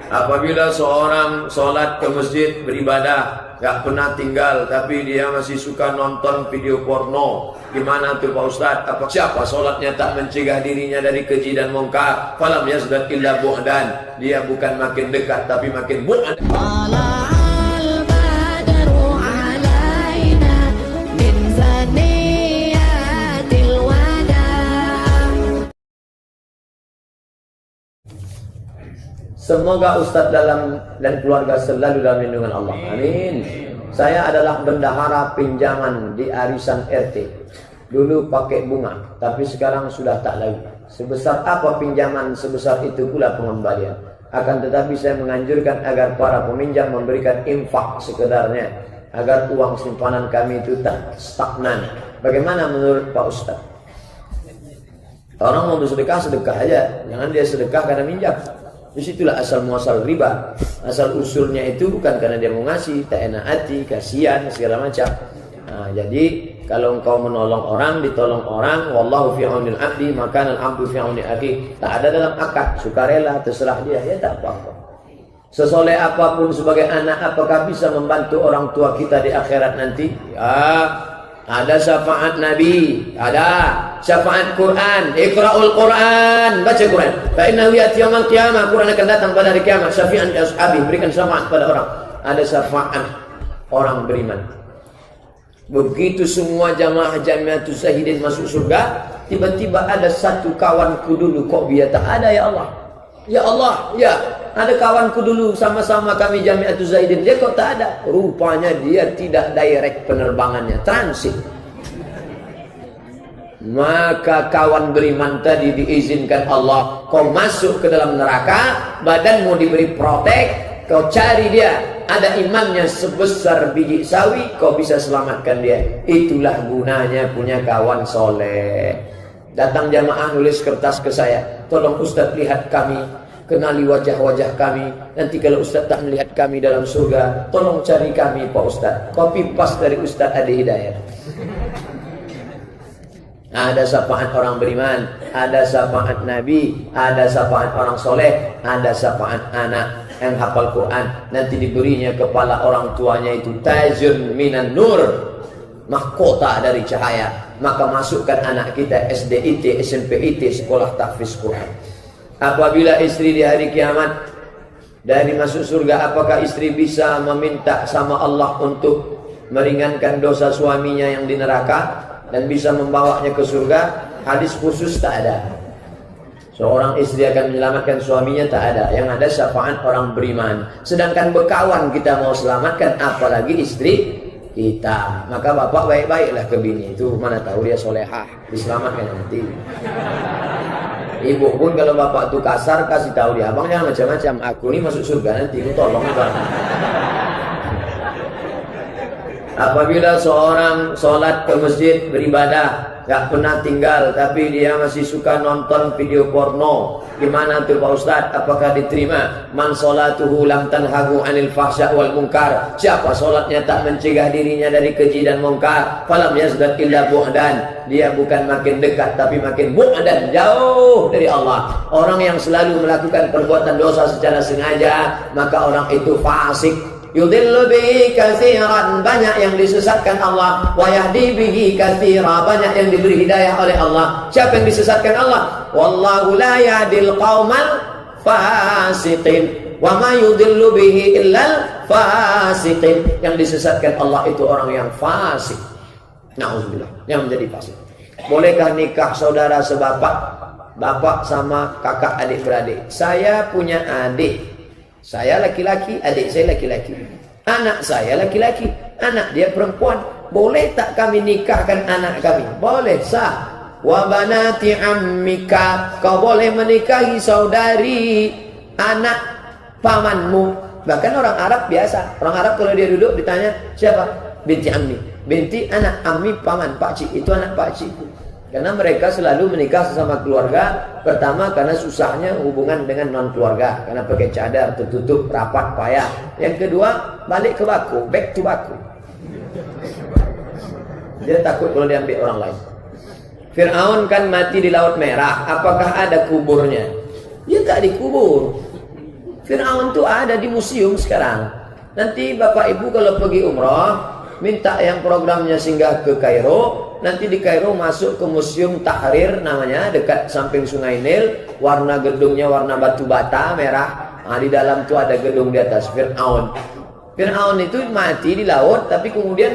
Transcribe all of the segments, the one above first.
Apabila seorang sholat ke masjid beribadah, gak pernah tinggal, tapi dia masih suka nonton video porno, gimana tuh Pak Ustadz? Apa siapa sholatnya tak mencegah dirinya dari keji dan mungkar? Falam yazdad illa bu'dan. Dia bukan makin dekat, tapi makin bu'dan. Semoga Ustadz dan keluarga selalu dalam lindungan Allah. Amin. Saya adalah bendahara pinjaman di arisan RT. Dulu pakai bunga, tapi sekarang sudah tak lagi. Sebesar apa pinjaman, sebesar itu pula pengembalian. Akan tetapi saya menganjurkan agar para peminjam memberikan infak sekedarnya, agar uang simpanan kami itu tak stagnan. Bagaimana menurut Pak Ustadz? Orang mau bersedekah, sedekah aja. Jangan dia sedekah karena minjam. Disitulah asal muasal riba. Asal usulnya itu bukan karena dia mau ngasih, tak enak hati, kasihan, segala macam. Nah, jadi kalau engkau menolong orang, ditolong orang, wallahu fi aunil abdi, maka al-abdu fi auni akhi. Tak ada dalam akad, sukarela, terserah dia, ya tak apa-apa. Sesoleh apapun sebagai anak, apakah bisa membantu orang tua kita di akhirat nanti? Ya, ada syafaat Nabi, ada syafaat Quran, Iqra'ul Quran, baca Quran. Fa innahu ya'ti yaumil qiyamah, Quran akan datang pada hari kiamat. Syafi'an li ashabi, berikan syafaat pada orang. Ada syafaat orang beriman. Begitu semua jamaah Jamiatus Zahidin masuk surga, tiba-tiba ada satu kawanku dulu, kok dia tak ada ya Allah? Ya Allah, ya, ada kawanku dulu sama-sama kami Jamiatus Zahidin, dia kok tak ada? Rupanya dia tidak direct penerbangannya, transit. Maka kawan beriman tadi diizinkan Allah, kau masuk ke dalam neraka, badanmu diberi protek, kau cari dia, ada imannya sebesar biji sawi, kau bisa selamatkan dia. Itulah gunanya punya kawan soleh. Datang jamaah nulis kertas ke saya, tolong Ustadz lihat kami, kenali wajah-wajah kami. Nanti kalau Ustadz tak melihat kami dalam surga, tolong cari kami Pak Ustadz. Copy paste dari Ustadz Adi Hidayat. Ada syafaat orang beriman, ada syafaat Nabi, ada syafaat orang soleh, ada syafaat anak yang hafal Quran. Nanti diberinya kepala orang tuanya itu tajun minan nur, mahkota dari cahaya. Maka masukkan anak kita SDIT, SMPIT, sekolah tahfiz Quran. Apabila istri di hari kiamat dari masuk surga, apakah istri bisa meminta sama Allah untuk meringankan dosa suaminya yang di neraka dan bisa membawanya ke surga? Hadis khusus tak ada. Seorang istri akan menyelamatkan suaminya, tak ada. Yang ada syafaat orang beriman. Sedangkan bekawan kita mau selamatkan, apalagi istri kita. Maka bapak baik-baiklah ke bini itu, mana tahu dia solehah, diselamatkan nanti. Ibu pun kalau bapak itu kasar, kasih tahu dia, abang jangan macam-macam, aku ini masuk surga nanti, aku tolong bang. Apabila seorang sholat ke masjid beribadah, gak pernah tinggal, tapi dia masih suka nonton video porno, gimana tuh Pak Ustadz? Apakah diterima? Man sholatuhu lam tanhagu anil fahsya wal munkar. Siapa sholatnya tak mencegah dirinya dari keji dan munkar, falam yazdad illa bu'dan. Dia bukan makin dekat, tapi makin bu'dan, jauh dari Allah. Orang yang selalu melakukan perbuatan dosa secara sengaja, maka orang itu fasik. Yudhillu bihi katsiran, banyak yang disesatkan Allah. Wa yahdi bihi katsira, banyak yang diberi hidayah oleh Allah. Siapa yang disesatkan Allah? Wallahu la yahdil qaumal fasiqin. Wa ma yudhillu bihi illal fasiqin. Yang disesatkan Allah itu orang yang fasik. Nauzubillah, yang menjadi fasik. Bolehkah nikah saudara sebapak, bapak sama kakak adik beradik? Saya punya adik, saya laki-laki, adik saya laki-laki. Anak saya laki-laki, anak dia perempuan. Boleh tak kami nikahkan anak kami? Boleh, sah. Wa banati ammika, kau boleh menikahi saudari anak pamanmu. Bahkan orang Arab biasa. Orang Arab kalau dia duduk ditanya, siapa? Binti ammi. Binti anak ammi paman, pakcik. Itu anak pakcikku. Karena mereka selalu menikah sesama keluarga. Pertama karena susahnya hubungan dengan non keluarga, karena pakai cadar, tertutup, rapat, payah. Yang kedua, balik ke baku, back to baku. Dia takut kalau diambil orang lain. Fir'aun kan mati di Laut Merah. Apakah ada kuburnya? Ya tak dikubur. Fir'aun tuh ada di museum sekarang. Nanti Bapak Ibu kalau pergi umrah, minta yang programnya singgah ke Kairo. Nanti di Kairo masuk ke Museum Tahrir namanya, dekat samping Sungai Nil. Warna gedungnya warna batu bata merah. Nah, di dalam tuh ada gedung di atas Fir'aun. Fir'aun itu mati di laut, tapi kemudian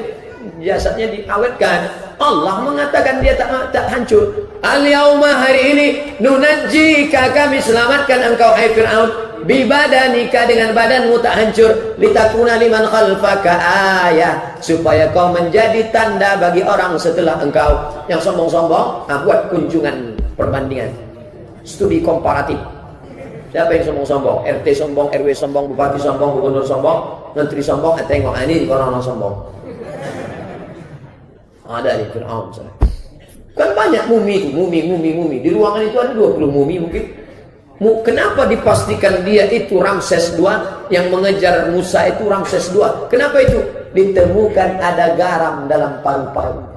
jasadnya diawetkan. Allah mengatakan dia tak hancur. Al-yauma, hari ini, nunajjika, kami selamatkan engkau hai Fir'aun, bibadanika, dengan badanmu tak hancur, litakuna liman khalfaka ayah, supaya kau menjadi tanda bagi orang setelah engkau. Yang sombong-sombong, buat kunjungan perbandingan, studi komparatif. Siapa yang sombong-sombong? RT sombong, RW sombong, bupati sombong, gubernur sombong, menteri sombong. Tengok ini orang-orang sombong. Ada di Fir'aun. Kan banyak mumi. Di ruangan itu ada 20 mumi mungkin. Kenapa dipastikan dia itu Ramses II? Yang mengejar Musa itu Ramses II. Kenapa itu? Ditemukan ada garam dalam paru-parunya.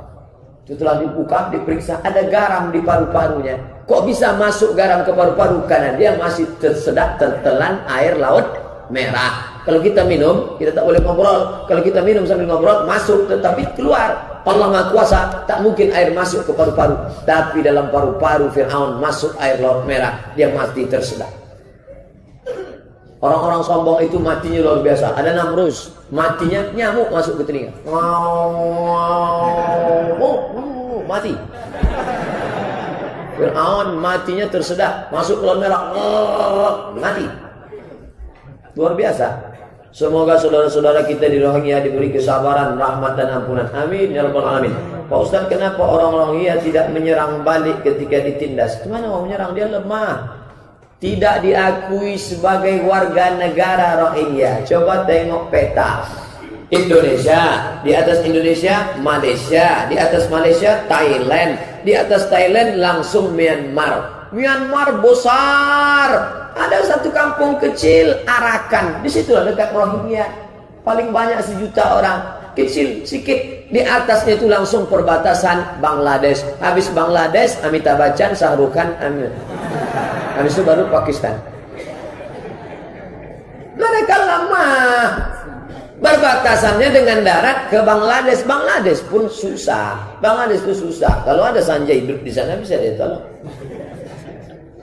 Setelah dibuka, diperiksa, ada garam di paru-parunya. Kok bisa masuk garam ke paru-paru? Karena dia masih tertelan air laut merah. Kalau kita minum, kita tak boleh ngobrol. Kalau kita minum sambil ngobrol, masuk tetapi keluar. Allah Maha Kuasa, tak mungkin air masuk ke paru-paru. Tapi dalam paru-paru Fir'aun masuk air laut merah. Dia mati tersedak. Orang-orang sombong itu matinya luar biasa. Ada Namrus, matinya nyamuk masuk ke telinga. Mati. Fir'aun matinya tersedak, masuk ke laut merah. Mati. Luar biasa. Semoga saudara-saudara kita di Rohingya diberi kesabaran, rahmat dan ampunan. Amin ya rabbal alamin. Pak Ustaz, kenapa orang Rohingya tidak menyerang balik ketika ditindas? Gimana mau menyerang? Dia lemah. Tidak diakui sebagai warga negara Rohingya. Coba tengok peta. Indonesia, di atas Indonesia Malaysia, di atas Malaysia Thailand, di atas Thailand langsung Myanmar. Myanmar besar. Ada satu kampung kecil Arakan, di situlah dekat Rohingya. Paling banyak 1 juta orang. Kecil sikit. Di atasnya itu langsung perbatasan Bangladesh. Habis Bangladesh, Amitabh Bachchan, Shah Rukh Khan, habis itu baru Pakistan. Mereka lemah. Berbatasannya dengan darat ke Bangladesh. Bangladesh pun susah. Bangladesh itu susah. Kalau ada Sanjay hidup di sana bisa dia tolong.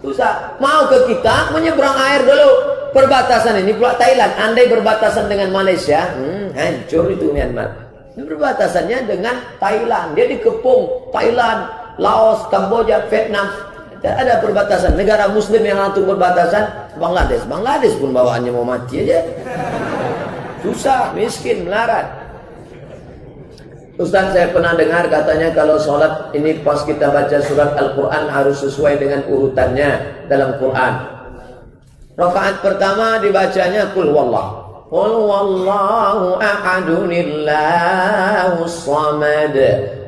Susah. Mau ke kita menyeberang air dulu. Perbatasan ini pula Thailand. Andai berbatasan dengan Malaysia, hancur itu Myanmar. Ini berbatasannya dengan Thailand. Dia dikepung Thailand, Laos, Kamboja, Vietnam. Ada perbatasan. Negara Muslim yang langsung berbatasan Bangladesh. Bangladesh pun bawaannya mau mati aja. Susah, miskin, melarat. Ustaz, saya pernah dengar katanya kalau sholat ini pas kita baca surat Al-Quran harus sesuai dengan urutannya dalam Quran. Rakaat pertama dibacanya Qul Wallahu ahadunillahus samad.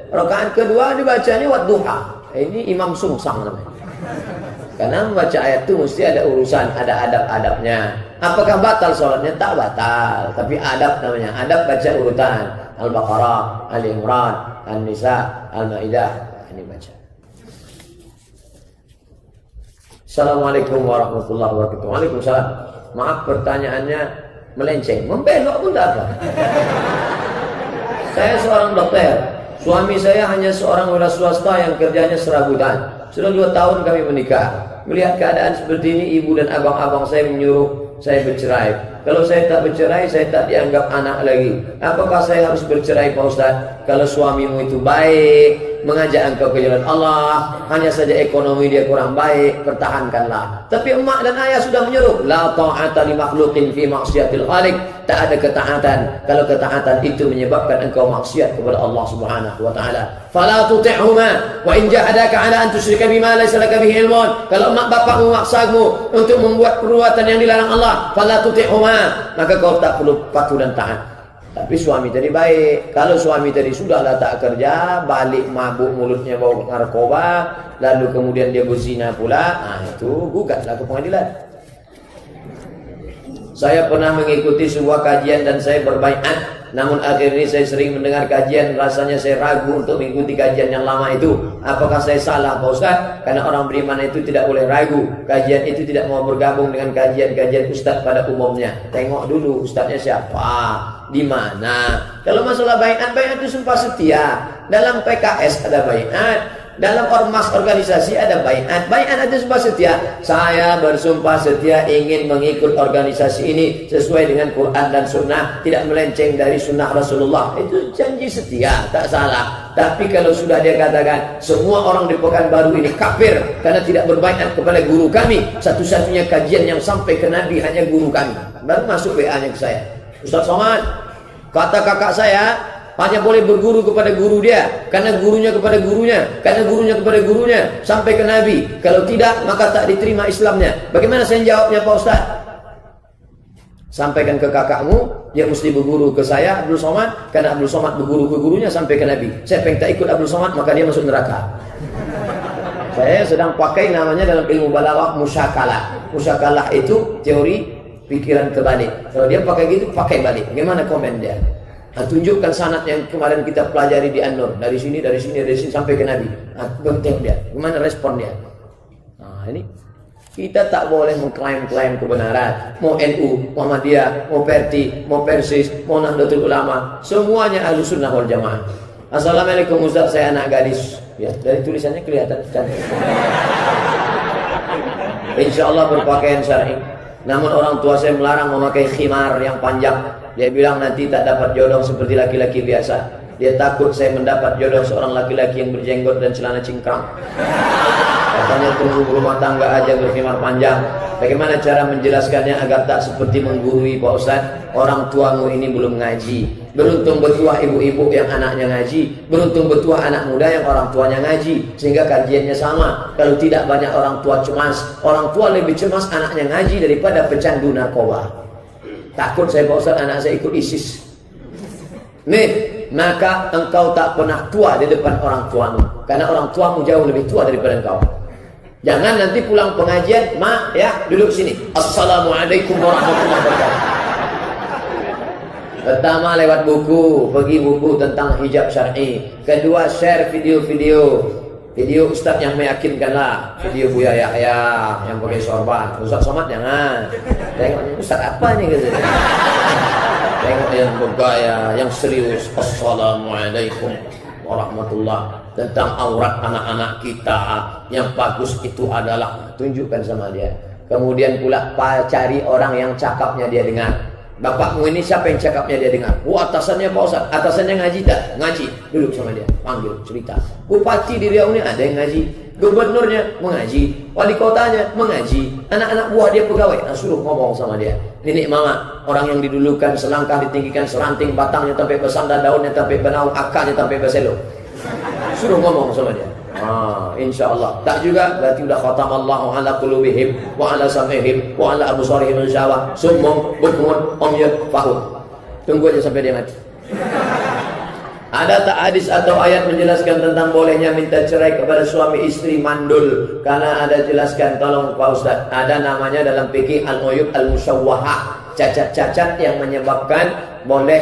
Rakaat kedua dibacanya Wadduha. Ini Imam Sungsang namanya. Karena membaca ayat itu mesti ada urusan, ada adab-adabnya. Apakah batal sholatnya? Tak batal, tapi adab namanya. Adab baca urutan. Al-Baqarah, Al-Imran, An-Nisa, Al-Ma'idah. Ini baca. Assalamualaikum warahmatullahi wabarakatuh. Waalaikumsalam. Maaf pertanyaannya melenceng. Membelok pun tak apa. Saya seorang dokter. Suami saya hanya seorang wira swasta yang kerjanya serabutan. Sudah 2 tahun kami menikah. Melihat keadaan seperti ini, ibu dan abang-abang saya menyuruh saya bercerai. Kalau saya tak bercerai, saya tak dianggap anak lagi. Apakah saya harus bercerai, Pak Ustaz? Kalau suamimu itu baik, mengajak engkau ke jalan Allah, hanya saja ekonomi dia kurang baik, pertahankanlah. Tapi emak dan ayah sudah menyuruh, la ta'ata li makhluqin fi maksiatil khaliq. Tak ada ketaatan kalau ketaatan itu menyebabkan engkau maksiat kepada Allah Subhanahu wa taala. Fala tuti'huma wa in jahadaka 'ala an tusyrika bima laysa laka bihi ilmun. Kalau mak bapakmu memaksamu untuk membuat perbuatan yang dilarang Allah, fala tuti'huma, maka kau tak perlu patuh dan taat. Tapi suami tadi baik. Kalau suami tadi sudahlah tak kerja, balik mabuk, mulutnya bau narkoba, lalu kemudian dia berzina pula, itu gugatlah ke pengadilan. Saya pernah mengikuti sebuah kajian dan saya berbaiat Namun akhir ini saya sering mendengar kajian, rasanya saya ragu untuk mengikuti kajian yang lama itu. Apakah saya salah Pak Ustaz? Karena orang beriman itu tidak boleh ragu. Kajian itu tidak mau bergabung dengan kajian-kajian Ustaz pada umumnya. Tengok dulu Ustaznya siapa, di mana. Kalau masalah baiat, baiat itu sumpah setia. Dalam PKS ada baiat, dalam ormas organisasi ada baiat. Baiat itu sumpah setia. Saya bersumpah setia ingin mengikut organisasi ini sesuai dengan Quran dan Sunnah, tidak melenceng dari Sunnah Rasulullah. Itu janji setia, tak salah. Tapi kalau sudah dia katakan semua orang di Pekanbaru ini kafir karena tidak berbaiat kepada guru kami, satu-satunya kajian yang sampai ke Nabi hanya guru kami, baru masuk WA-nya ke saya. Ustaz Somad, kata kakak saya hanya boleh berguru kepada guru dia, karena gurunya kepada gurunya, karena gurunya kepada gurunya, sampai ke Nabi. Kalau tidak, maka tak diterima Islamnya. Bagaimana saya jawabnya Pak Ustaz? Sampaikan ke kakakmu, dia mesti berguru ke saya, Abdul Somad, karena Abdul Somad berguru ke gurunya sampai ke Nabi. Saya pengen tak ikut Abdul Somad, maka dia masuk neraka. Saya sedang pakai namanya dalam ilmu balaghah musyakalah. Musyakalah itu teori pikiran kebalik. Kalau dia pakai gitu, pakai balik. Bagaimana komen dia? Nah, tunjukkan sanad yang kemarin kita pelajari di An-Nur, dari sini sampai ke Nabi. Nah, tengok dia, gimana respon dia. Nah, ini kita tak boleh mengklaim-klaim kebenaran. Mau NU, Muhammadiyah, mau Perti, mau Persis, mau Nahdlatul Ulama, semuanya Ahlus Sunnah wal Jamaah. Assalamualaikum Ustaz, saya anak gadis. Ya, dari tulisannya kelihatan cantik. Insya Allah berpakaian syar'i. Namun orang tua saya melarang memakai khimar yang panjang. Dia bilang nanti tak dapat jodoh seperti laki-laki biasa. Dia takut saya mendapat jodoh seorang laki-laki yang berjenggot dan celana cingkrang. Katanya tunggu rumah tangga aja berkhimar panjang. Bagaimana cara menjelaskannya agar tak seperti menggurui Pak Ustaz? Orang tuamu ini belum ngaji. Beruntung bertuah ibu-ibu yang anaknya ngaji. Beruntung bertuah anak muda yang orang tuanya ngaji. Sehingga kajiannya sama. Kalau tidak banyak orang tua cemas. Orang tua lebih cemas anaknya ngaji daripada pecandu narkoba. Takut saya Pak Ustaz anak saya ikut ISIS. Nih, maka engkau tak pernah tua di depan orang tuamu. Karena orang tuamu jauh lebih tua daripada engkau. Jangan nanti pulang pengajian, mak ya duduk sini. Assalamualaikum warahmatullahi wabarakatuh. Pertama lewat buku, pergi buku tentang hijab syar'i. Kedua share video-video Ustaz yang meyakinkan lah. Video Buya Yahya yang pakai sorban. Ustaz Somad jangan. Tengok Ustaz apa nih gitu. Tengok yang bergaya, yang serius. Assalamualaikum warahmatullah. Tentang aurat anak-anak kita yang bagus itu adalah tunjukkan sama dia. Kemudian pula cari orang yang cakapnya dia dengar. Bapakmu ini siapa yang cakapnya dia dengar? Atasannya Pak Ustaz. Atasannya ngaji tak? Ngaji. Duduk sama dia, panggil, cerita. Bupati di Riau ini ada yang ngaji. Gubernurnya mengaji. Wali kotanya mengaji. Anak-anak buah dia pegawai. Nah, suruh ngomong sama dia. Nenek mama, orang yang didulukan selangkah ditinggikan seranting, batangnya sampai bersandar, daunnya sampai benaung, akarnya sampai berselo. Suruh ngomong sama dia. Insya Allah. Tak juga berarti udah khatamallahu ala qulubihim wa ala sam'ihim wa ala absarihim insyaAllah summum bukmun umyun fahum. Tunggu aja sampai dia mati. Ada tak hadis atau ayat menjelaskan tentang bolehnya minta cerai kepada suami istri mandul? Karena ada jelaskan, tolong Pak Ustaz. Ada namanya dalam fikih al-uyub al-musyawwahah, cacat-cacat yang menyebabkan boleh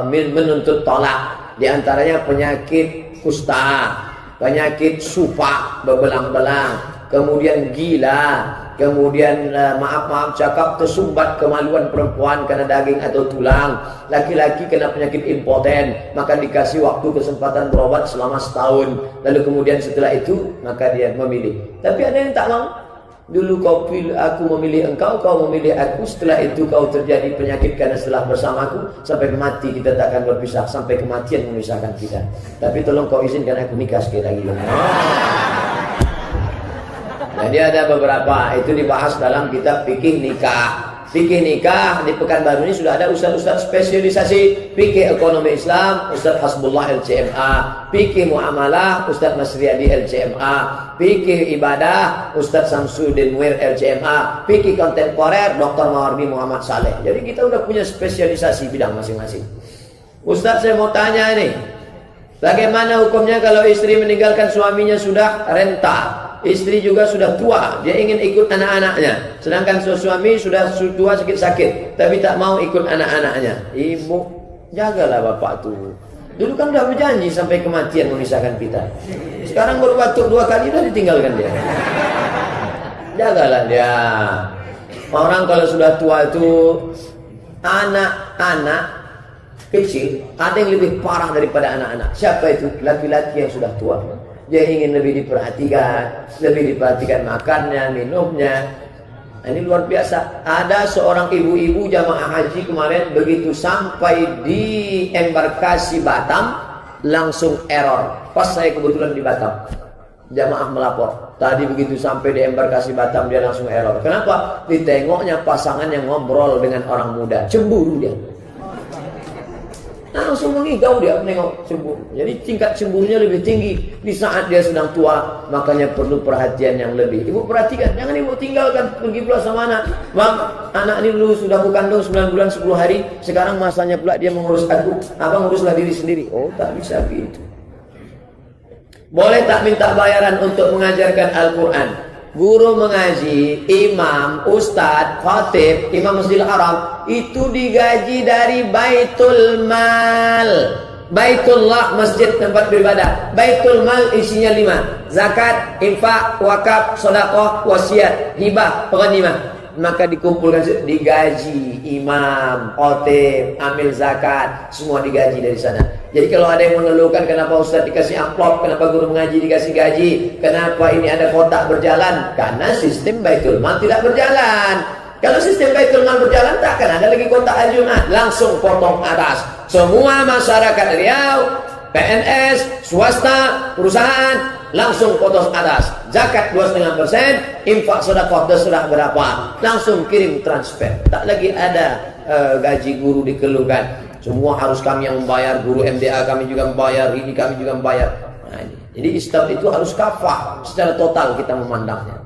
menuntut tolak. Di antaranya penyakit kusta, penyakit supak berbelang-belang, kemudian gila, kemudian maaf cakap tersumbat kemaluan perempuan karena daging atau tulang, laki-laki kena penyakit impoten, maka dikasih waktu kesempatan berobat selama setahun, lalu kemudian setelah itu maka dia memilih. Tapi ada yang tak mau. Dulu kau pilih, aku memilih engkau, kau memilih aku. Setelah itu kau terjadi penyakit karena setelah bersamaku. Sampai mati kita tak akan berpisah. Sampai kematian memisahkan kita. Tapi tolong kau izinkan aku nikah sekali lagi. Jadi ada beberapa, itu dibahas dalam kitab fikih nikah. Fikih nikah di Pekanbaru ini sudah ada ustaz-ustaz spesialisasi. Fikih ekonomi Islam, Ustaz Hasbullah LCMA. Fikih muamalah, Ustaz Masriyadi LCMA. Fikih ibadah, Ustaz Samsudin Muir LCMA. Fikih kontemporer, Dr. Mawardi Muhammad Saleh. Jadi kita udah punya spesialisasi bidang masing-masing. Ustaz, saya mau tanya ini, bagaimana hukumnya kalau istri meninggalkan suaminya sudah renta? Istri juga sudah tua, dia ingin ikut anak-anaknya. Sedangkan suami sudah tua sakit-sakit, tapi tak mau ikut anak-anaknya. Ibu, jagalah bapak tuh. Dulu kan udah berjanji sampai kematian memisahkan kita. Sekarang baru batuk 2 kali udah ditinggalkan dia. Jagalah dia. Orang kalau sudah tua itu, anak-anak kecil ada yang lebih parah daripada anak-anak. Siapa itu? Laki-laki yang sudah tua. Dia ingin lebih diperhatikan makannya, minumnya. Ini luar biasa. Ada seorang ibu-ibu jamaah haji kemarin, begitu sampai di embarkasi Batam langsung error. Pas saya kebetulan di Batam, jamaah melapor. Tadi begitu sampai di embarkasi Batam dia langsung error. Kenapa? Ditengoknya pasangan yang ngobrol dengan orang muda, cemburu dia. Langsung mengigau dia menengok cemburu. Jadi tingkat cemburunya lebih tinggi di saat dia sedang tua, makanya perlu perhatian yang lebih. Ibu perhatikan, jangan ibu tinggalkan pergi pula sama anak. Bang, anak ini dulu sudah aku kandung 9 bulan 10 hari, sekarang masanya pula dia mengurus aku. Abang uruslah diri sendiri. Oh, tak bisa begitu. Boleh tak minta bayaran untuk mengajarkan Al-Quran? Guru mengaji, imam, ustadz, khatib, imam Masjidil Haram itu digaji dari Baitul Mal. Baitullah, masjid tempat beribadah. Baitul Mal isinya 5: zakat, infak, wakaf, sedekah, wasiat, hibah, ghanimah. Maka dikumpulkan, digaji imam, khatib, amil zakat, semua digaji dari sana. Jadi kalau ada yang mengeluhkan kenapa ustaz dikasih amplop, kenapa guru mengaji dikasih gaji, kenapa ini ada kotak berjalan, karena sistem Baitul Mal tidak berjalan. Kalau sistem Baitul Mal berjalan, tak akan ada lagi kotak Al-Jumat, langsung potong atas. Semua masyarakat Riau, PNS, swasta, perusahaan, langsung potong atas. Zakat 2,5%, infak sedekah sudah berapa, langsung kirim transfer. Tak lagi ada gaji guru dikeluhkan. Semua harus kami yang membayar, guru MDA kami juga membayar, ini kami juga membayar. Nah, ini. Jadi Islam itu harus kafah secara total kita memandangnya.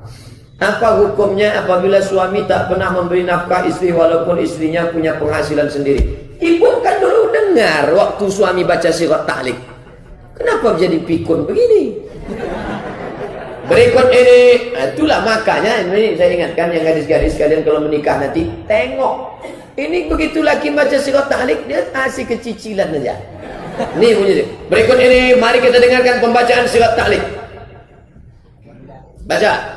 Apa hukumnya apabila suami tak pernah memberi nafkah istri walaupun istrinya punya penghasilan sendiri? Ibu kan dulu dengar waktu suami baca sirat ta'liq. Kenapa jadi pikun begini? Berikut ini, itulah makanya ini saya ingatkan yang gadis-gadis kalian kalau menikah nanti tengok. Ini begitu laki baca sirat ta'liq dia asik kecicilan aja. Nih bunyi dia. Berikut ini mari kita dengarkan pembacaan sirat ta'liq. Baca.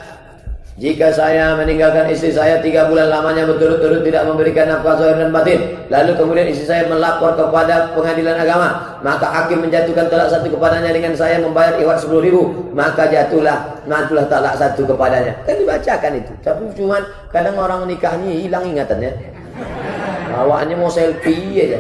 Jika saya meninggalkan istri saya 3 bulan lamanya berturut-turut tidak memberikan nafkah zahir dan batin, lalu kemudian istri saya melapor kepada pengadilan agama, maka hakim menjatuhkan talak 1 kepadanya dengan saya membayar iwat 10.000, maka jatuhlah talak 1 kepadanya. Kan dibacakan itu. Tapi cuman kadang orang menikah ini hilang ingatannya. Bawaannya mau selfie aja.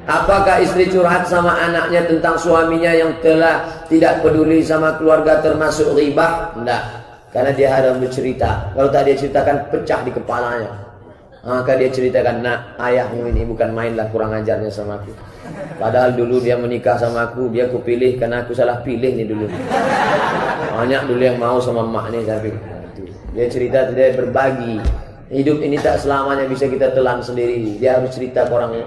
Apakah istri curhat sama anaknya tentang suaminya yang telah tidak peduli sama keluarga termasuk ghibah? Tidak. Karena dia harus bercerita. Kalau tak dia ceritakan pecah di kepalanya. Maka dia ceritakan, nak, ayahmu ini bukan mainlah kurang ajarnya sama aku. Padahal dulu dia menikah sama aku, dia kupilih karena aku salah pilih nih dulu. Banyak dulu yang mau sama emak nih tapi. Dia cerita, dia berbagi. Hidup ini tak selamanya bisa kita telan sendiri. Dia harus cerita ke orang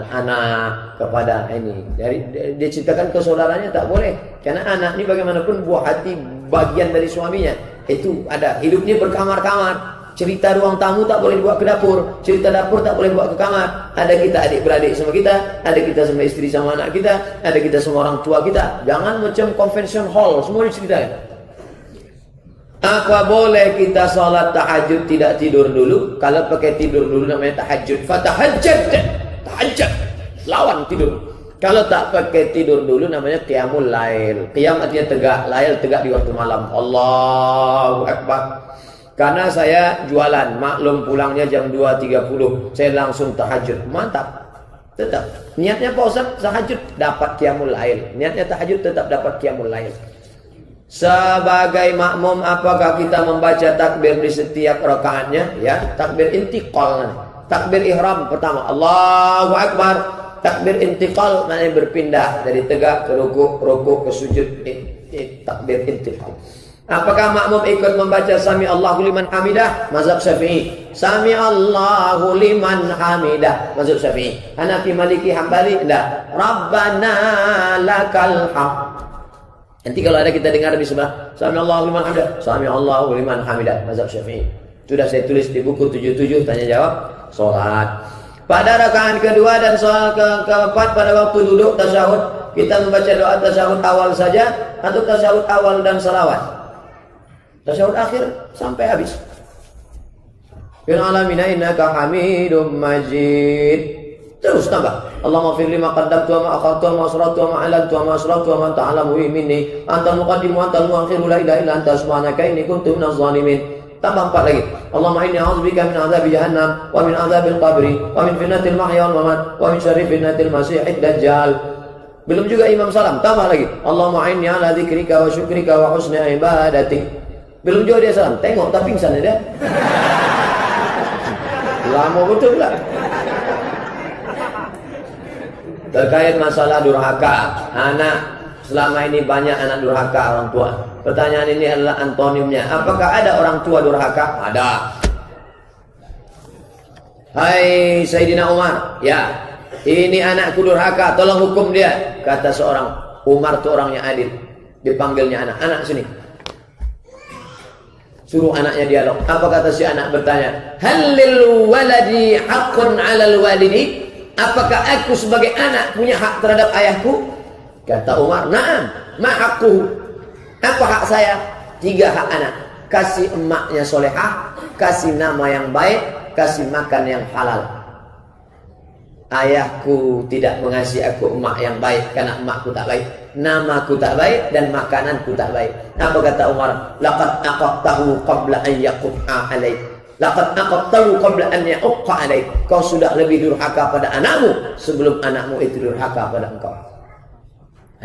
anak kepada ini. Dia ceritakan ke saudaranya tak boleh. Karena anak ini bagaimanapun buah hati bagian dari suaminya. Itu ada. Hidupnya berkamar-kamar. Cerita ruang tamu tak boleh dibawa ke dapur. Cerita dapur tak boleh dibawa ke kamar. Ada kita adik-beradik sama kita. Ada kita sama istri sama anak kita. Ada kita sama orang tua kita. Jangan macam convention hall. Semua diceritakan. Apa boleh kita sholat tahajud tidak tidur dulu? Kalau pakai tidur dulu namanya tahajud. Fatahajjad. Tahajjud. Lawan tidur. Kalau tak pakai tidur dulu namanya qiyamul lail. Qiyam artinya tegak. Lail tegak di waktu malam. Allahu Akbar. Karena saya jualan. Maklum pulangnya jam 2.30. Saya langsung tahajud. Mantap. Tetap. Niatnya Pak Ustaz tahajud. Dapat qiyamul lail. Niatnya tahajud tetap dapat qiyamul lail. Sebagai makmum apakah kita membaca takbir di setiap rakaatnya? Ya, takbir intiqal. Takbir ihram pertama Allahu Akbar. Takbir intiqal maknanya berpindah dari tegak ke rukuk ke sujud. Takbir intiqal. Apakah makmum ikut membaca Sami Allahu liman hamidah? Mazhab Syafi'i. Sami Allahu liman hamidah. Mazhab Syafi'i. Hanafi, Maliki, Hambali enggak. Rabbana lakal hamd. Nanti kalau ada kita dengar di sebelah, Sami Allahu liman hamidah, Sami Allahu liman hamidah, mazhab Syafi'i. Sudah saya tulis di buku 77 tanya jawab salat. Pada rakaat kedua dan salat keempat pada waktu duduk tasyahud, kita membaca doa tasyahud awal saja atau tasyahud awal dan salawat? Tasyahud akhir sampai habis. Fil alamina innaka Hamidum Majid. Terus tambah. Allahumma fir lima qaddamtu wa ma akhartu wa ma asrartu wa ma alantu wa ma asrartu wa ma ta'lamu minni antal muqaddim wa antal muakhir la ilaha illa anta subhanaka inni kuntu minaz zalimin. Tambah 4 lagi. Allahumma inni a'udzubika min adzabi jahannam wa min adzabil qabri wa min fitnatil mahya wal mamat wa min syarri fitnatil masiihid dajjal. Belum juga Imam Salam, tambah lagi. Allahumma inni ala dzikrika wa syukrika wa husni ibadatik. Belum juga dia salam, tengok tak pingsan dia. Lama betul pula. Terkait masalah durhaka, anak selama ini banyak anak durhaka orang tua. Pertanyaan ini adalah antonimnya. Apakah ada orang tua durhaka? Ada. Hai Sayyidina Umar, ya, ini anakku durhaka, tolong hukum dia. Kata seorang, Umar itu orang yang adil. Dipanggilnya anak, anak sini. Suruh anaknya dialog. Apa kata si anak bertanya? Halil waladi haqqun 'alal walidi? Apakah aku sebagai anak punya hak terhadap ayahku? Kata Umar, na'am, ma haqquhu. Apa hak saya? 3 hak anak. Kasih emaknya solehah, kasih nama yang baik, kasih makan yang halal. Ayahku tidak mengasihi aku emak yang baik karena emakku tak baik, namaku tak baik, dan makananku tak baik. Apa kata Umar? Laqad aqadtahu qabla an yaqqa alaik. Laqad aqadtahu qabla an yaqqa alaik. Kau sudah lebih durhaka pada anakmu sebelum anakmu itu durhaka pada engkau.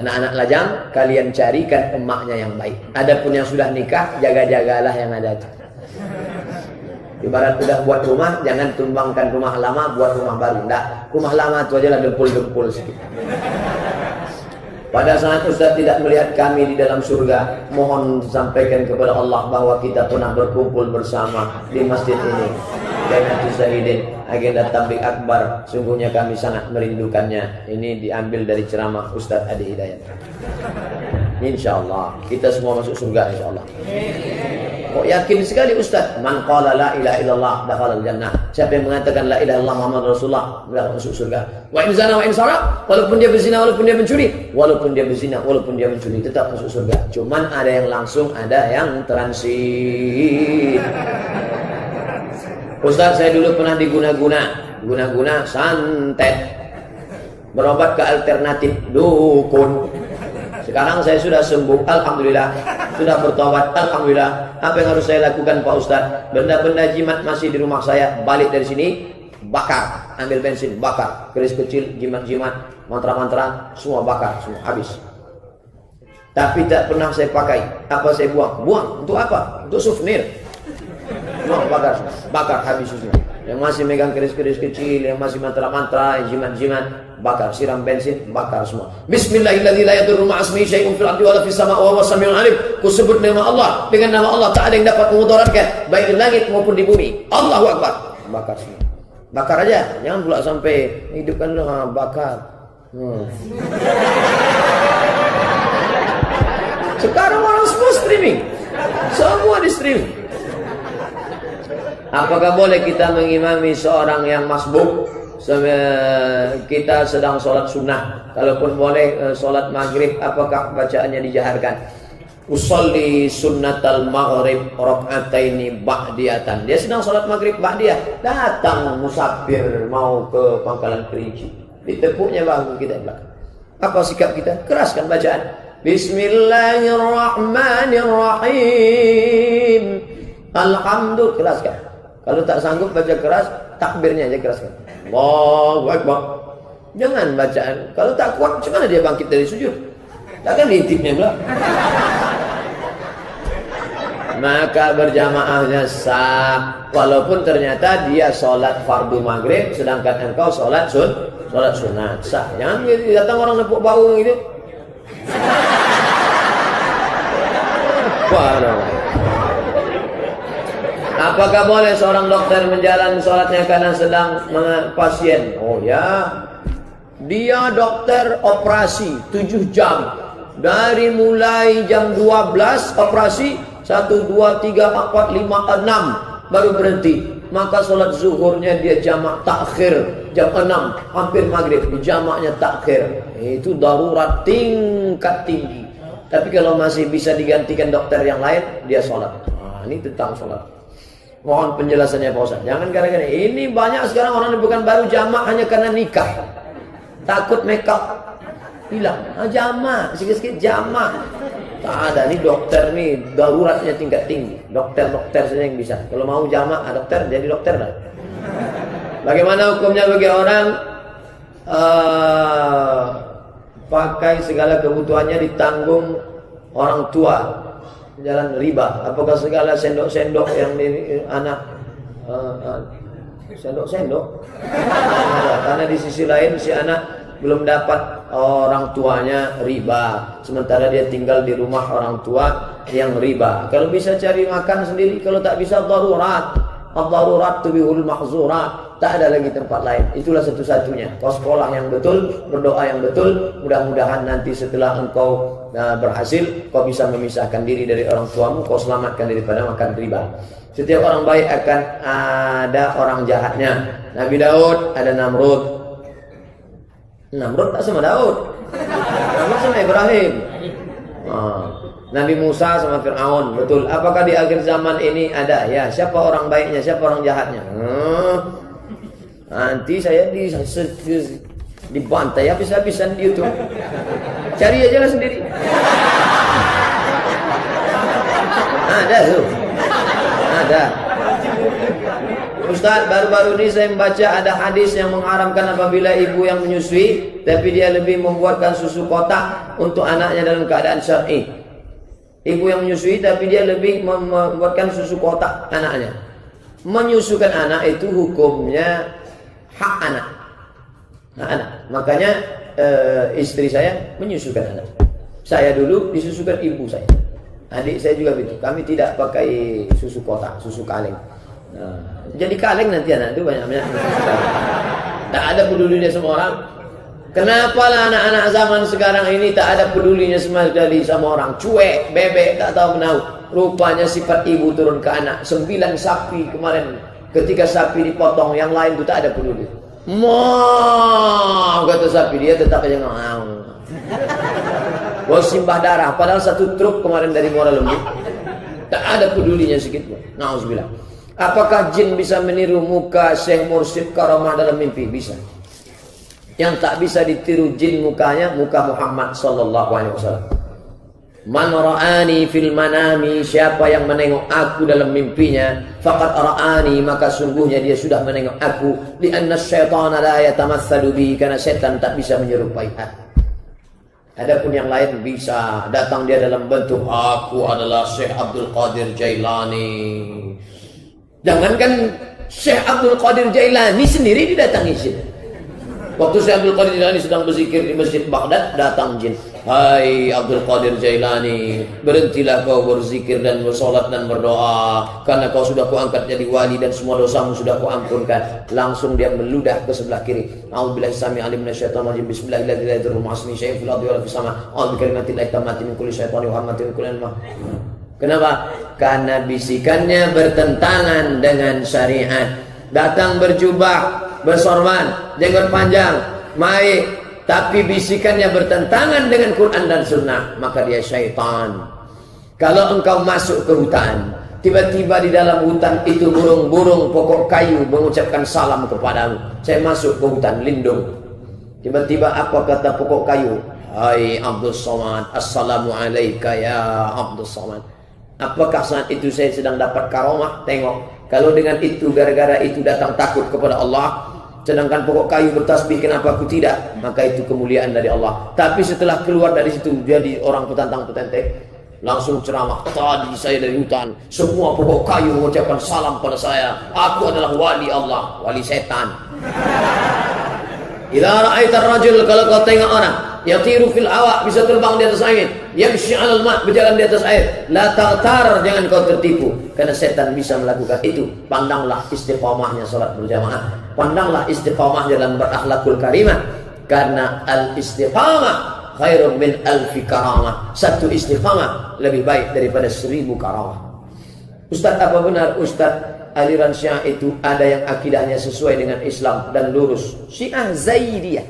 Anak-anak lajang, kalian carikan emaknya yang baik. Adapun yang sudah nikah, jaga-jagalah yang ada itu. Ibarat udah buat rumah, jangan tumbangkan rumah lama buat rumah baru. Enggak, rumah lama itu aja lah dempul-dempul sedikit. Pada saat Ustaz tidak melihat kami di dalam surga, mohon sampaikan kepada Allah bahwa kita pernah berkumpul bersama di masjid ini. Jangan Zahidin, agenda tabligh akbar. Sungguhnya kami sangat merindukannya. Ini diambil dari ceramah Ustaz Adi Hidayat. Insyaallah kita semua masuk surga insyaallah. Kok yakin sekali Ustaz? Man qala la ilaha illallah dakhala al-jannah. Siapa yang mengatakan la ilaha illallah Muhammad Rasulullah, beliau masuk surga. Wa in zana wa in saraq, walaupun dia berzina, walaupun dia mencuri, walaupun dia berzina, walaupun dia mencuri, tetap masuk surga. Cuman ada yang langsung, ada yang transit. Ustaz, saya dulu pernah guna santet, berobat ke alternatif dukun. Sekarang saya sudah sembuh, alhamdulillah. Sudah bertobat, alhamdulillah. Apa yang harus saya lakukan Pak Ustaz? Benda-benda jimat masih di rumah saya. Balik dari sini, bakar. Ambil bensin, bakar. Keris kecil, jimat-jimat, mantra-mantra, semua bakar, semua habis. Tapi tak pernah saya pakai. Apa saya buang? Buang. Untuk apa? Untuk souvenir. Semua bakar, bakar habis semua. Yang masih megang keris-keris kecil, yang masih mantra-mantra, jimat-jimat, bakar. Siram bensin, bakar semua. Bismillahirrahmanirrahim. La yadurru ma'asmihi syai'un fil ardi wala fis sama'i wa huwas samiul 'alim. Kusebut nama Allah, dengan nama Allah tak ada yang dapat memudaratkan baik di langit maupun di bumi. Allahu Akbar. Bakar semua. Bakar aja, jangan pula sampai hidupkan dulu, bakar. Sekarang orang semua streaming. Semua di stream. Apakah boleh kita mengimami seorang yang masbuk? Kita sedang sholat sunnah. Kalaupun boleh sholat maghrib, apakah bacaannya dijaharkan? Usolli sunnatal maghrib raka'ataini ba'diyatan. Dia sedang sholat maghrib ba'diyah. Datang musafir mau ke Pangkalan Kerinci. Ditepuknya bahu kita belakang. Apa sikap kita? Keraskan bacaan. Bismillahirrahmanirrahim. Alhamdulillah, keraskan. Kalau tak sanggup baca keras, takbirnya aja keraskan. Allahu Akbar. Jangan bacaan. Kalau tak kuat, macam mana dia bangkit dari sujud? Takkan diintipnya pula. Maka berjamaahnya sah. Walaupun ternyata dia sholat fardu maghrib, sedangkan engkau sholat sunat, sah. Jangan datang orang nepuk bau gitu. Apakah boleh seorang dokter menjalani sholatnya karena sedang pasien? Oh ya, dia dokter operasi 7 jam. Dari mulai jam 12 operasi 1, 2, 3, 4, 5, 6 baru berhenti. Maka sholat zuhurnya dia jamak takhir jam 6 hampir maghrib, jamaknya takhir. Itu darurat tingkat tinggi. Tapi kalau masih bisa digantikan dokter yang lain, dia sholat. Nah, ini tentang sholat. Mohon penjelasannya Pak Ustaz. Jangan gara-gara ini banyak sekarang orang yang bukan baru jamak hanya karena nikah. Takut makeup hilang. Jamak, sikit-sikit jamak. Tak ada, ini dokter nih daruratnya tingkat tinggi. Dokter-dokter saja yang bisa. Kalau mau jamak, dokter jadi dokter lah. Bagaimana hukumnya bagi orang pakai segala kebutuhannya ditanggung orang tua? Jalan riba. Apakah segala sendok-sendok yang anak sendok-sendok? Karena di sisi lain si anak belum dapat orang tuanya riba, sementara dia tinggal di rumah orang tua yang riba. Kalau bisa cari makan sendiri, kalau tak bisa darurat. Ad-darurat tubihul mahzurat. Tak ada lagi tempat lain. Itulah satu-satunya. Kau sekolah yang betul, berdoa yang betul. Mudah-mudahan nanti setelah engkau berhasil, kau bisa memisahkan diri dari orang tuamu, kau selamatkan daripada makan riba. Setiap orang baik akan ada orang jahatnya. Nabi Daud ada Namrud. Namrud tak sama Daud. Namrud sama Ibrahim. Nabi Musa sama Fir'aun. Betul. Apakah di akhir zaman ini ada? Ya, siapa orang baiknya, siapa orang jahatnya? Nanti saya dibantai habis-habisan di YouTube. Cari aja lah sendiri. Ada tuh. Ada. Ustaz, baru-baru ini saya membaca ada hadis yang mengharamkan apabila ibu yang menyusui, tapi dia lebih membuatkan susu kotak untuk anaknya dalam keadaan syar'i. Ibu yang menyusui tapi dia lebih membuatkan susu kotak anaknya. Menyusukan anak itu hukumnya hak anak. Hak anak. Makanya istri saya menyusukan anak. Saya dulu disusukan ibu saya. Adik saya juga begitu. Kami tidak pakai susu kotak, susu kaleng. Jadi kaleng nanti anak itu banyak-banyak. Tak ada pedulinya semua orang. Kenapa lah anak-anak zaman sekarang ini tak ada pedulinya sama orang? Cuek, bebek, tak tahu menahu. Rupanya sifat ibu turun ke anak. 9 sapi kemarin ketika sapi dipotong, yang lain itu tak ada peduli. Mau kata sapi, dia tetap aja ngomong. Mau simbah darah, padahal 1 truk kemarin dari Muara Lembu. Tak ada pedulinya sedikit pun. Nauzubillah. Apakah jin bisa meniru muka Syekh Mursyid Karamah dalam mimpi? Bisa. Yang tak bisa ditiru jin mukanya, muka Muhammad sallallahu alaihi wasallam. Man ra'ani fil manami, siapa yang menengok aku dalam mimpinya, faqad ra'ani, maka sungguhnya dia sudah menengok aku. Lianna syaitana la yatamatsalu bi, karena setan tak bisa menyerupai aku. Adapun yang lain bisa, datang dia dalam bentuk aku adalah Syekh Abdul Qadir Jailani. Jangankan Syekh Abdul Qadir Jailani sendiri didatangi jin. Waktu Syekh Abdul Qadir Jailani sedang berzikir di Masjid Baghdad, datang jin. Hai Abdul Qadir Jailani, berhentilah kau berzikir dan bersolat dan berdoa, karena kau sudah kuangkat jadi wali dan semua dosamu sudah kuampunkan. Langsung dia meludah ke sebelah kiri. A'udzubillahi samii'il 'alim minasyaitonir rajim. Bismillahirrahmanirrahim. Syai'un fil ardi wa fis sama'. A'udzu bikalimatillahi tammati min kulli syaitonin wa hammatin min kulli ma. Kenapa? Karena bisikannya bertentangan dengan syariat. Datang berjubah, bersorban, jenggot panjang, maik, tapi bisikannya bertentangan dengan Quran dan Sunnah, maka dia syaitan. Kalau engkau masuk ke hutan, tiba-tiba di dalam hutan itu burung-burung pokok kayu mengucapkan salam kepadamu. Saya masuk ke hutan lindung. Tiba-tiba apa kata pokok kayu? Hai Abdul Somad, assalamu alayka ya Abdul Somad. Apakah saat itu saya sedang dapat karomah? Tengok. Kalau dengan itu, gara-gara itu datang takut kepada Allah, sedangkan pokok kayu bertasbih, kenapa aku tidak? Maka itu kemuliaan dari Allah. Tapi setelah keluar dari situ, jadi orang petantang-petenteng, langsung ceramah. Tadi saya dari hutan, semua pokok kayu mengucapkan salam pada saya. Aku adalah wali Allah, wali setan. Idza ra'aitar rajul, kalau kau tengok orang yatiru fil hawa, bisa terbang di atas angin, yamshi 'alal ma', berjalan di atas air, la taghtar, jangan kau tertipu, karena setan bisa melakukan itu. Pandanglah istiqamahnya salat berjamaah, pandanglah istiqamah dalam berakhlakul karimah, karena al istiqamah khairun min alfi karamah. Satu istiqamah lebih baik daripada 1000 karamah. Ustaz, apa benar Ustaz aliran Syiah itu ada yang akidahnya sesuai dengan Islam dan lurus? Syiah Zaidiyah.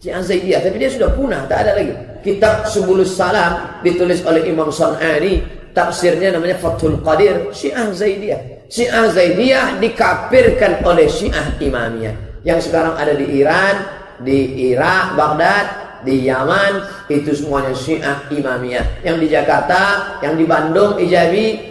Syiah Zaidiyah, tapi dia sudah punah, tak ada lagi. Kitab Subulus Salam ditulis oleh Imam San'ani, tafsirnya namanya Fathul Qadir. Syiah Zaidiyah. Syiah Zaidiyah dikafirkan oleh Syiah Imamiyah yang sekarang ada di Iran, di Irak, Baghdad, di Yaman, itu semuanya Syiah Imamiyah. Yang di Jakarta, yang di Bandung Ijabi,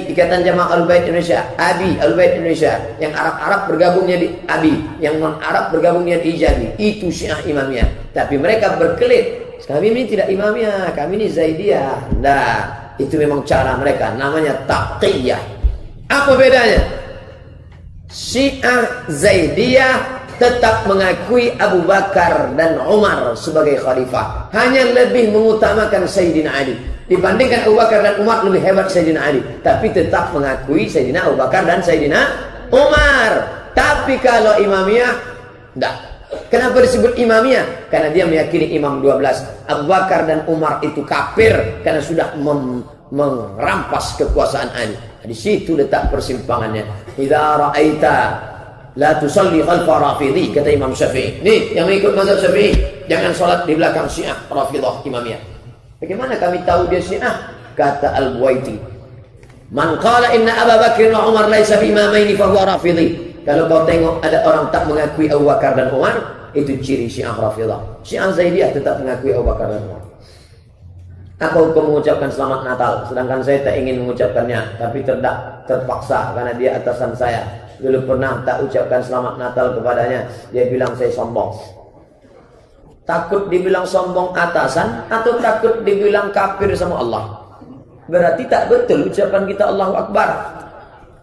Ikatan Jamaah Ahlul-Bait Indonesia, ABI, Ahlul-Bait Indonesia. Yang Arab-Arab bergabungnya di ABI, yang non-Arab bergabungnya di Ijabi. Itu Syiah Imamiyah. Tapi mereka berkelit, kami ini tidak Imamiyah, kami ini Zaidiyah. Nah, itu memang cara mereka, namanya taqiyah. Apa bedanya? Syiah Zaidiyah tetap mengakui Abu Bakar dan Umar sebagai khalifah, hanya lebih mengutamakan Sayyidina Ali. Dibandingkan Abu Bakar dan Umar, lebih hebat Sayyidina Ali, tapi tetap mengakui Sayyidina Abu Bakar dan Sayyidina Umar. Tapi kalau Imamiyah, tidak. Kenapa disebut Imamiyah? Karena dia meyakini Imam 12. Abu Bakar dan Umar itu kafir karena sudah merampas kekuasaan Ali. Di situ letak persimpangannya. Idza ra'aita la tusalli khalfa rafidhi, kata Imam Syafi'i. Nih, yang mengikut mazhab Syafi'i, jangan sholat di belakang Syiah Rafidah Imamiyah. Bagaimana kami tahu dia Syiah? Kata Al-Buwaiti, man qala inna Abu Bakr wa Umar laisa bimamaini fa huwa rafidhi. Kalau kau tengok ada orang tak mengakui Abu Bakar dan Umar, itu ciri Syiah Rafidah. Syiah Zaidiyah tetap mengakui Abu Bakar dan Umar. Apa hukum mengucapkan selamat Natal? Sedangkan saya tak ingin mengucapkannya, tapi terpaksa karena dia atasan saya. Dulu pernah tak ucapkan selamat Natal kepadanya, dia bilang saya sombong. Takut dibilang sombong atasan atau takut dibilang kafir sama Allah? Berarti tak betul ucapan kita Allahu Akbar.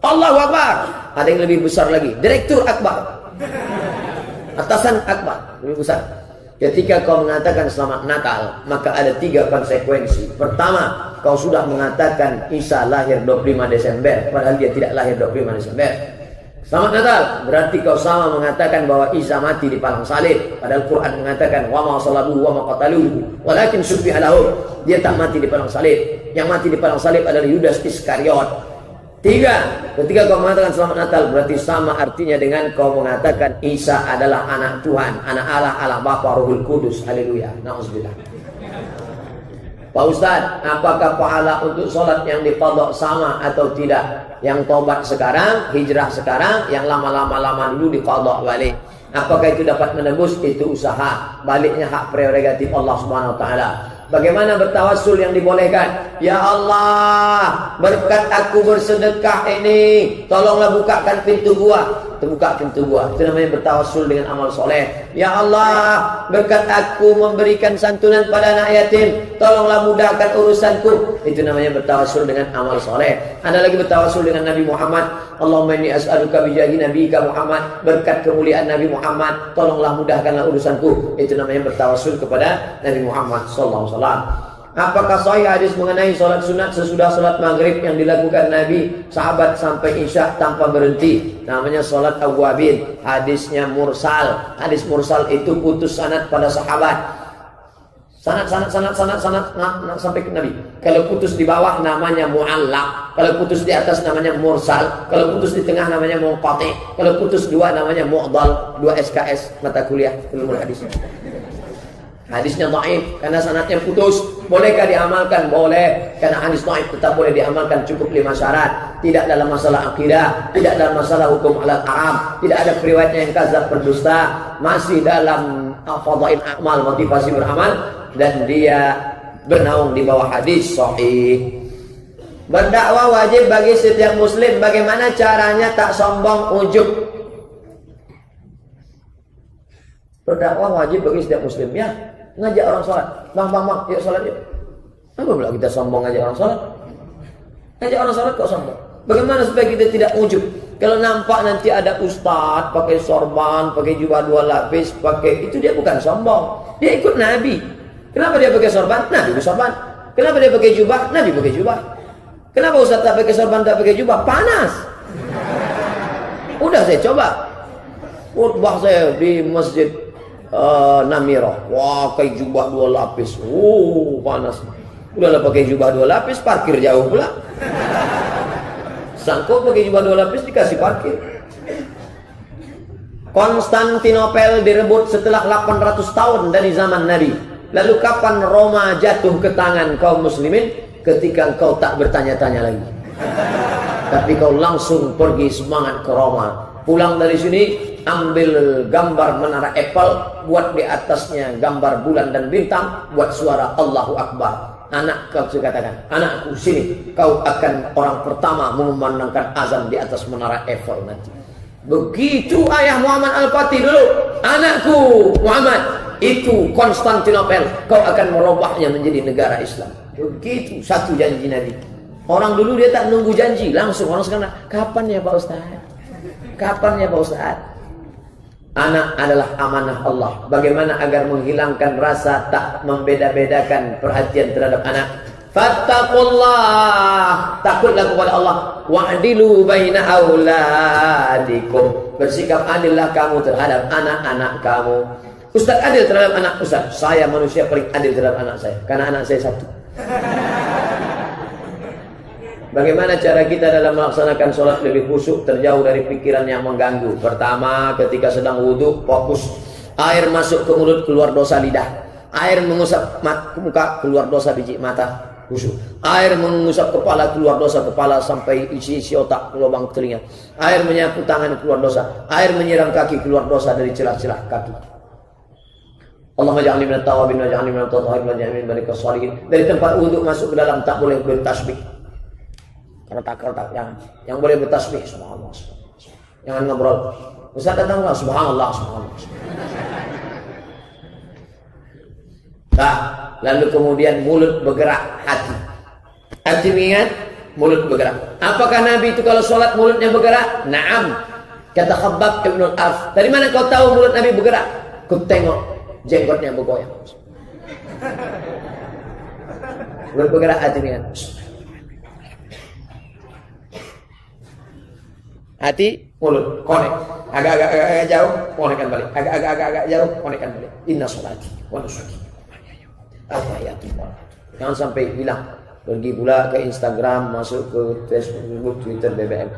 Allahu Akbar. Ada yang lebih besar lagi, Direktur Akbar, atasan Akbar, lebih besar. Ketika kau mengatakan selamat Natal, maka ada 3 konsekuensi. Pertama, kau sudah mengatakan Isa lahir 25 Desember, padahal dia tidak lahir 25 Desember. Selamat Natal, berarti kau sama mengatakan bahwa Isa mati di palang salib, padahal Quran mengatakan wa ma salabuhu wa ma qataluhu walakin syubbiha lahum. Dia tak mati di palang salib. Yang mati di palang salib adalah Yudas Iskariot. 3, ketika kau mengatakan selamat Natal, berarti sama artinya dengan kau mengatakan Isa adalah anak Tuhan, anak Allah, Allah Bapa, Ruhul Kudus. Haleluya. Na'udzubillah. Pak Ustaz, apakah pahala untuk sholat yang diqadha sama atau tidak? Yang tobat sekarang, hijrah sekarang, yang lama-lama dulu diqadha balik. Apakah itu dapat menembus? Itu usaha. Baliknya hak prerogatif Allah Subhanahu wa taala. Bagaimana bertawassul yang dibolehkan? Ya Allah, berkat aku bersedekah ini, tolonglah bukakan pintu gua. Terbuka pintu gua. Itu namanya bertawassul dengan amal soleh. Ya Allah, berkat aku memberikan santunan pada anak yatim, tolonglah mudahkan urusanku. Itu namanya bertawassul dengan amal soleh. Ada lagi bertawassul dengan Nabi Muhammad. Allahumma inni as'aluka bijahi nabiyika Muhammad, berkat kemuliaan Nabi Muhammad, tolonglah mudahkanlah urusanku. Itu namanya bertawassul kepada Nabi Muhammad sallallahu alaihi wasallam. Apakah sahih hadis mengenai sholat sunat sesudah sholat maghrib yang dilakukan Nabi sahabat sampai isya tanpa berhenti? Namanya sholat awwabin. Hadisnya mursal. Hadis mursal itu putus sanad pada sahabat. Sanad sampai ke Nabi. Kalau putus di bawah namanya mu'allaq. Kalau putus di atas namanya mursal. Kalau putus di tengah namanya munqati. Kalau putus 2 namanya mu'dal. 2 SKS mata kuliah ilmu hadis. Hadisnya dhaif karena sanadnya putus. Bolehkah diamalkan? Boleh. Karena hadis dhaif tetap boleh diamalkan, cukup 5 syarat. Tidak dalam masalah akidah, tidak dalam masalah hukum halal haram, tidak ada periwayatnya yang kadzab berdusta, masih dalam fadhail amal, motivasi beramal, dan dia bernaung di bawah hadis sahih. Berdakwah wajib bagi setiap muslim. Bagaimana caranya tak sombong ujub? Berdakwah wajib bagi setiap muslim, ya. Ngajak orang sholat, bang, yuk sholat yuk. Apa pula kita sombong ngajak orang sholat? Ngajak orang sholat kok sombong? Bagaimana supaya kita tidak ujub? Kalau nampak nanti ada ustadz pakai sorban, pakai jubah 2 lapis, pakai itu, dia bukan sombong. Dia ikut Nabi. Kenapa dia pakai sorban? Nabi pakai sorban. Kenapa dia pakai jubah? Nabi pakai jubah. Kenapa ustadz tak pakai sorban, tak pakai jubah? Panas. Udah saya coba. Khutbah saya di masjid Namirah. Wah, pakai jubah 2 lapis. Panas. Udahlah pakai jubah 2 lapis, parkir jauh pula. Sangko pakai jubah 2 lapis dikasih parkir. Konstantinopel direbut setelah 800 tahun dari zaman Nabi. Lalu kapan Roma jatuh ke tangan kaum muslimin? Ketika engkau tak bertanya-tanya lagi, tapi kau langsung pergi semangat ke Roma. Pulang dari sini, ambil gambar menara Eiffel, buat di atasnya gambar bulan dan bintang, buat suara Allahu Akbar. Anak kau katakan, anakku sini, kau akan orang pertama mengumandangkan azan di atas menara Eiffel nanti. Begitu ayah Muhammad Al-Fatih dulu, anakku Muhammad, itu Konstantinopel, kau akan merubahnya menjadi negara Islam. Begitu satu janji Nabi. Orang dulu dia tak nunggu janji, langsung. Orang sekarang, kapan ya Pak Ustaz? Kapan ya Pak Ustaz? Anak adalah amanah Allah. Bagaimana agar menghilangkan rasa tak membeda-bedakan perhatian terhadap anak? Fattaqullah, takutlah kepada Allah. Wa'dilu baina auladikum, bersikap adillah kamu terhadap anak-anak kamu. Ustaz adil terhadap anak Ustaz. Saya manusia paling adil terhadap anak saya, karena anak saya satu. Bagaimana cara kita dalam melaksanakan sholat lebih khusyuk, terjauh dari pikiran yang mengganggu? Pertama, ketika sedang wudhu, fokus. Air masuk ke mulut, keluar dosa lidah. Air mengusap muka, keluar dosa biji mata, khusyuk. Air mengusap kepala, keluar dosa kepala sampai isi otak, lubang telinga. Air menyapu tangan, keluar dosa. Air menyiram kaki, keluar dosa dari celah-celah kaki. Allahumma ja'alni minat tawabin, waj'alni minat tatahirin, waj'alni minat sholihin. Dari tempat wudhu masuk ke dalam tak boleh bertasbih. Kertak-kertak, yang boleh bertasbih, subhanallah. Jangan ngobrol. Ustaz datang enggak? Subhanallah, subhanallah. Nah, lalu kemudian mulut bergerak, hati. Hati mengingat, mulut bergerak. Apakah Nabi itu kalau sholat mulutnya bergerak? Naam. Kata Khabbab Ibn al-Arf. Dari mana kau tahu mulut Nabi bergerak? Ku tengok jenggotnya bergoyang. Mulut bergerak, hati mengingat. Hati, mulut, konek. Agak-agak jauh, konekkan balik. Agak-agak jauh, konekkan balik. Inna sholati wa nusuki. Jangan sampai hilang. Pergi pula ke Instagram, masuk ke Facebook, Twitter, BBM.